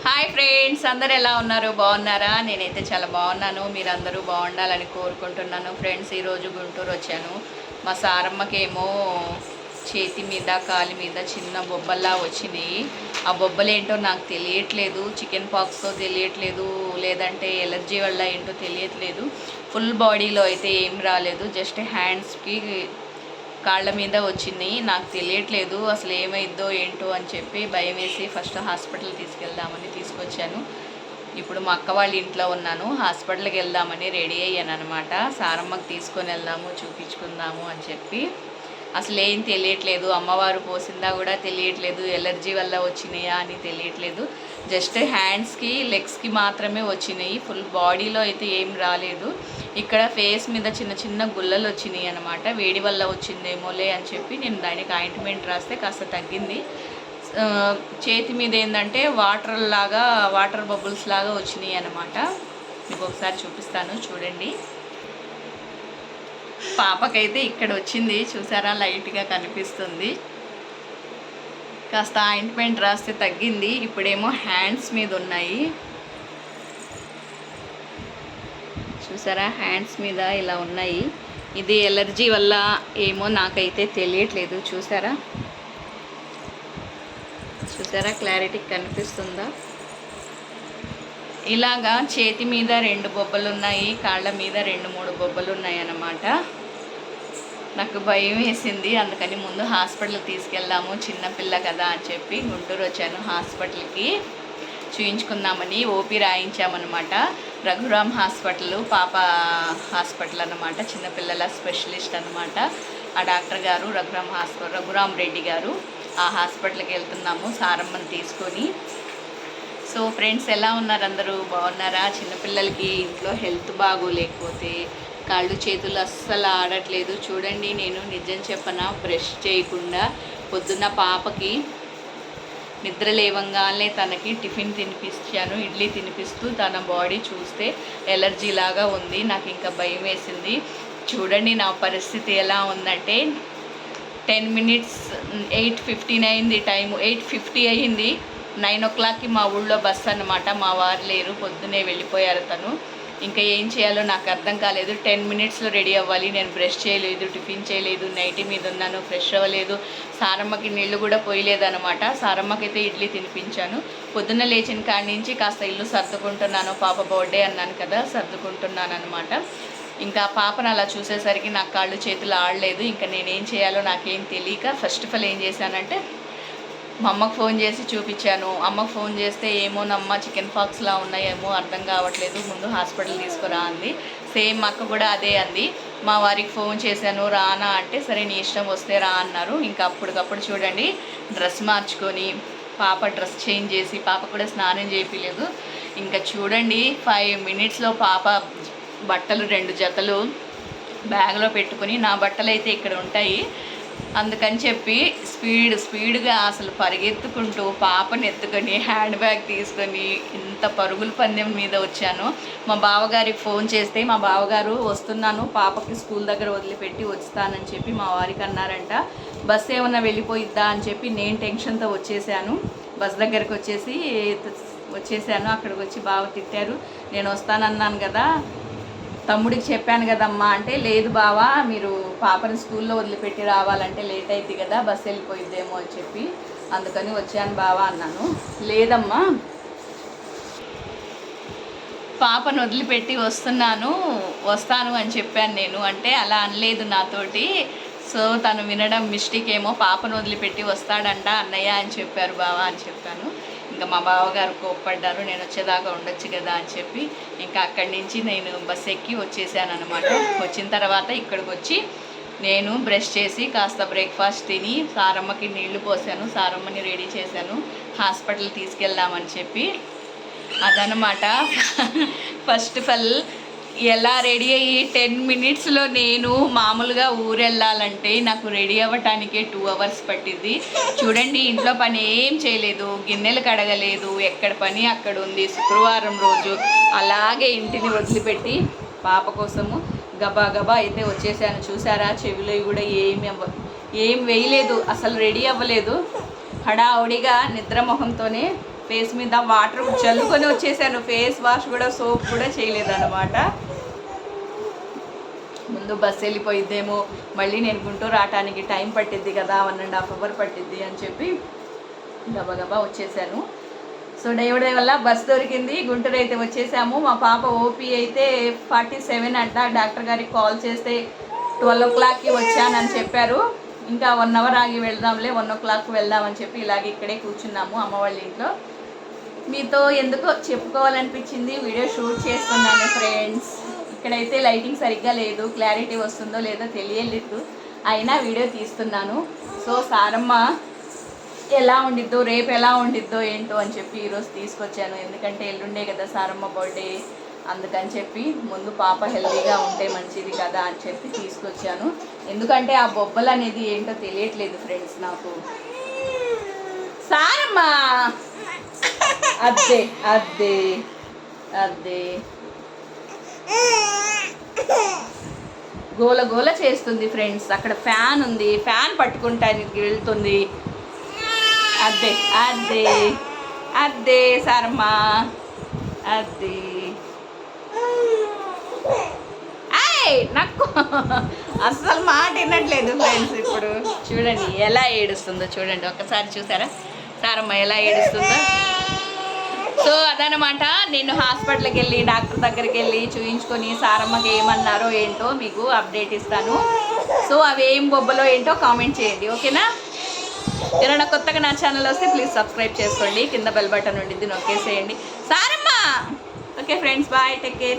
Hi friends, అందరు ఎలా ఉన్నారు? బాగున్నారా? నేనైతే చాలా బాగున్నాను. మీరందరూ బాగుండాలని కోరుకుంటున్నాను. ఫ్రెండ్స్, ఈరోజు గుంటూరు వచ్చాను. మా సారమ్మకేమో చేతి మీద కాలి మీద చిన్న బొబ్బల్లా వచ్చినాయి. ఆ బొబ్బలేంటో నాకు తెలియట్లేదు. చికెన్ పాక్స్తో తెలియట్లేదు, లేదంటే ఎలర్జీ వల్ల ఏంటో తెలియట్లేదు. ఫుల్ బాడీలో అయితే ఏం రాలేదు, జస్ట్ హ్యాండ్స్కి కాళ్ళ మీద వచ్చింది. నాకు తెలియట్లేదు అసలు ఏమైద్దో ఏంటో అని చెప్పి భయం వేసి ఫస్ట్ హాస్పిటల్ తీసుకెళ్దామని తీసుకొచ్చాను. ఇప్పుడు మా అక్క వాళ్ళ ఇంట్లో ఉన్నాను. హాస్పిటల్కి వెళ్దామని రెడీ అయ్యాను అనమాట. సారమ్మకి తీసుకొని వెళ్దాము, చూపించుకుందాము అని చెప్పి. అసలు ఏం తెలియట్లేదు, అమ్మవారు పోసిందా కూడా తెలియట్లేదు, ఎలర్జీ వల్ల వచ్చినాయా అని తెలియట్లేదు. జస్ట్ హ్యాండ్స్కి లెగ్స్కి మాత్రమే వచ్చినాయి, ఫుల్ బాడీలో అయితే ఏం రాలేదు. ఇక్కడ ఫేస్ మీద చిన్న చిన్న గుల్లలు వచ్చినాయి అనమాట. వేడి వల్ల వచ్చిందేమోలే అని చెప్పి నేను దానికి ఆయింట్మెంట్ రాస్తే కాస్త తగ్గింది. చేతి మీద ఏంటంటే వాటర్ బబుల్స్ లాగా వచ్చినాయి అనమాట. మీకు ఒకసారి చూపిస్తాను, చూడండి. పాపకైతే ఇక్కడ వచ్చింది, చూసారా, లైట్గా కనిపిస్తుంది. కాస్త ఆయింట్మెంట్ రాస్తే తగ్గింది. ఇప్పుడేమో హ్యాండ్స్ మీద ఉన్నాయి, చూసారా, హ్యాండ్స్ మీద ఇలా ఉన్నాయి. ఇది ఎలర్జీ వల్ల ఏమో నాకైతే తెలియట్లేదు. చూసారా క్లారిటీ కనిపిస్తుందా? ఇలాగా చేతి మీద 2 బొబ్బలు ఉన్నాయి, కాళ్ళ మీద 2-3 బొబ్బలు ఉన్నాయి అన్నమాట. నాకు భయం వేసింది, అందుకని ముందు హాస్పిటల్కి తీసుకెళ్దాము, చిన్నపిల్ల కదా అని చెప్పి గుంటూరు వచ్చాను. హాస్పిటల్కి చూయించుకుందామని ఓపీ రాయించామన్నమాట. రఘురామ్ హాస్పిటల్, పాప హాస్పిటల్ అన్నమాట, చిన్నపిల్లల స్పెషలిస్ట్ అన్నమాట. ఆ డాక్టర్ గారు రఘురామ్ రెడ్డి గారు. ఆ హాస్పిటల్కి వెళ్తున్నాము సారమ్మని తీసుకొని. సో ఫ్రెండ్స్, ఎలా ఉన్నారు? అందరూ బాగున్నారా? చిన్నపిల్లలకి ఇంట్లో హెల్త్ బాగోలేకపోతే కాళ్ళు చేతులు అస్సలు ఆడట్లేదు. చూడండి, నేను నిజం చెప్పనా, బ్రష్ చేయకుండా పొద్దున్న పాపకి నిద్ర లేవంగానే తనకి టిఫిన్ తినిపించాను. ఇడ్లీ తినిపిస్తూ తన బాడీ చూస్తే ఎలర్జీ లాగా ఉంది. నాకు ఇంకా భయం వేసింది. చూడండి నా పరిస్థితి ఎలా ఉందంటే, 10 minutes 8:15 అయింది, టైము 8:50 అయ్యింది. 9 o'clockకి మా ఊళ్ళో బస్సు అన్నమాట. మా వారు లేరు, పొద్దునే వెళ్ళిపోయారు తను. ఇంకా ఏం చేయాలో నాకు అర్థం కాలేదు. 10 minutesలో రెడీ అవ్వాలి. నేను బ్రష్ చేయలేదు, టిఫిన్ చేయలేదు, నైటీ మీద ఉన్నాను, ఫ్రెష్ అవ్వలేదు. సారమ్మకి నీళ్ళు కూడా పోయలేదన్నమాట. సారమ్మకైతే ఇడ్లీ తినిపించాను. పొద్దున్న లేచిన కాడి నుంచి కాస్త ఇల్లు సర్దుకుంటున్నాను. పాప బర్త్డే అన్నాను కదా, సర్దుకుంటున్నాను అనమాట. ఇంకా పాపను అలా చూసేసరికి నాకు కాళ్ళు చేతులు ఆడలేదు. ఇంకా నేనేం చేయాలో నాకేం తెలియక ఫస్ట్ ఆఫ్ ఆల్ ఏం చేశానంటే, మా అమ్మకు ఫోన్ చేసి చూపించాను. అమ్మకు ఫోన్ చేస్తే ఏమోనమ్మ చికెన్ పాక్స్లా ఉన్నాయేమో అర్థం కావట్లేదు, ముందు హాస్పిటల్ తీసుకురా అంది. సేమ్ అక్క కూడా అదే అంది. మా వారికి ఫోన్ చేశాను, రానా అంటే సరే నీ ఇష్టం, వస్తే రా అన్నారు. ఇంకా అప్పటికప్పుడు చూడండి, డ్రెస్ మార్చుకొని పాప డ్రెస్ చేంజ్ చేసి, పాప కూడా స్నానం చేయలేదు. ఇంకా చూడండి 5 minutesలో పాప బట్టలు 2 జతలు బ్యాగ్లో పెట్టుకుని, నా బట్టలు అయితే ఇక్కడ ఉంటాయి అందుకని చెప్పి స్పీడ్గా అసలు పరిగెత్తుకుంటూ పాపని ఎత్తుకొని హ్యాండ్ బ్యాగ్ తీసుకొని ఇంత పరుగుల పందెం మీద వచ్చాను. మా బావగారికి ఫోన్ చేస్తే మా బావగారు వస్తున్నాను, పాపకి స్కూల్ దగ్గర వదిలిపెట్టి వస్తానని చెప్పి మా వారికి అన్నారంట. బస్ ఏమన్నా వెళ్ళిపోయిద్దా అని చెప్పి నేను టెన్షన్తో వచ్చేసాను. బస్ దగ్గరికి వచ్చేసాను. అక్కడికి వచ్చి బావ తిట్టారు. నేను వస్తానన్నాను కదా, తమ్ముడికి చెప్పాను కదమ్మా అంటే, లేదు బావా, మీరు పాపని స్కూల్లో వదిలిపెట్టి రావాలంటే లేట్ అవుతుంది కదా, బస్సు వెళ్ళిపోయిద్దేమో అని చెప్పి అందుకని వచ్చాను బావా అన్నాను. లేదమ్మా, పాపను వదిలిపెట్టి వస్తాను అని చెప్పాను నేను. అంటే అలా అనలేదు నాతోటి. సో తను వినడం మిస్టేక్ ఏమో, పాపను వదిలిపెట్టి వస్తాడంట అన్నయ్య అని చెప్పారు బావా అని చెప్పాను. ఇంకా మా బావగారు కోప్పడ్డారు, నేను వచ్చేదాకా ఉండొచ్చు కదా అని చెప్పి. ఇంకా అక్కడి నుంచి నేను బస్ ఎక్కి వచ్చేసాను అనమాట. వచ్చిన తర్వాత ఇక్కడికి వచ్చి నేను బ్రష్ చేసి కాస్త బ్రేక్ఫాస్ట్ తిని సారమ్మకి నీళ్లు పోసాను, సారమ్మని రెడీ చేశాను హాస్పిటల్ తీసుకెళ్దామని చెప్పి. అదనమాట. ఫస్ట్ ఆఫ్ ఆల్ ఎలా రెడీ అయ్యి 10 minutesలో నేను మామూలుగా ఊరెళ్ళాలంటే నాకు రెడీ అవ్వటానికే 2 hours పట్టింది. చూడండి, ఇంట్లో పని ఏం చేయలేదు, గిన్నెలు కడగలేదు, ఎక్కడ పని అక్కడ ఉంది. శుక్రవారం రోజు అలాగే ఇంటిని వదిలిపెట్టి పాప కోసము గబా అయితే వచ్చేసాను. చూసారా, చెవిలో కూడా ఏం వేయలేదు, అసలు రెడీ అవ్వలేదు. హడావుడిగా నిద్ర మొహంతోనే ఫేస్ మీద వాటర్ చల్లుకొని వచ్చేసాను. ఫేస్ వాష్ కూడా సోప్ కూడా చేయలేదన్నమాట. ముందు బస్సు వెళ్ళిపోయిద్దేమో, మళ్ళీ నేను గుంటూరు రావటానికి టైం పట్టిద్ది కదా, 1.5 అవర్ పట్టిద్ది అని చెప్పి గబగబా వచ్చేసాను. సో దేవుడి వల్ల బస్ దొరికింది, గుంటూరు అయితే వచ్చేసాము. మా పాప ఓపీ అయితే 47 అంట. డాక్టర్ గారికి కాల్ చేస్తే 12 o'clockకి వచ్చానని చెప్పారు. ఇంకా 1 hour ఆగి వెళ్దాంలే, 1 o'clock వెళ్దామని చెప్పి ఇలాగే ఇక్కడే కూర్చున్నాము అమ్మ వాళ్ళ ఇంట్లో. మీతో ఎందుకో చెప్పుకోవాలనిపించింది, వీడియో షూట్ చేస్తున్నాను ఫ్రెండ్స్. ఇక్కడైతే లైటింగ్ సరిగ్గా లేదు, క్లారిటీ వస్తుందో లేదో తెలియలేదు, అయినా వీడియో తీస్తున్నాను. సో సారమ్మ ఎలా ఉండిద్దో, రేపు ఎలా ఉండిద్దో ఏంటో అని చెప్పి ఈరోజు తీసుకొచ్చాను. ఎందుకంటే ఎల్లుండే కదా సారమ్మ బర్త్డే, అందుకని చెప్పి ముందు పాప హెల్తీగా ఉంటే మంచిది కదా అని చెప్పి తీసుకొచ్చాను. ఎందుకంటే ఆ బొబ్బలు అనేది ఏంటో తెలియట్లేదు ఫ్రెండ్స్ నాకు. సారమ్మ అద్దే అద్దే అద్దే గోల గోల చేస్తుంది ఫ్రెండ్స్. అక్కడ ఫ్యాన్ ఉంది, ఫ్యాన్ పట్టుకుంటానికి వెళ్తుంది. అద్దే అద్దే అద్దే సారమ్మ అద్దే. నాకు అస్సలు మాట వినట్లేదు ఫ్రెండ్స్. ఇప్పుడు చూడండి ఎలా ఏడుస్తుందో, చూడండి ఒక్కసారి చూసారా సారమ్మ ఎలా ఏడుస్తుందో. సో అదనమాట, నేను హాస్పిటల్కి వెళ్ళి డాక్టర్ దగ్గరికి వెళ్ళి చూయించుకొని సారమ్మకి ఏమన్నారో ఏంటో మీకు అప్డేట్ ఇస్తాను. సో అవి ఏం బొబ్బలో ఏంటో కామెంట్ చేయండి, ఓకేనా? ఎవరైనా కొత్తగా నా ఛానల్ వస్తే ప్లీజ్ సబ్స్క్రైబ్ చేసుకోండి, కింద బెల్ బటన్ ఉండిద్ది నొక్కేసేయండి. సారమ్మ okay friends, bye, take care.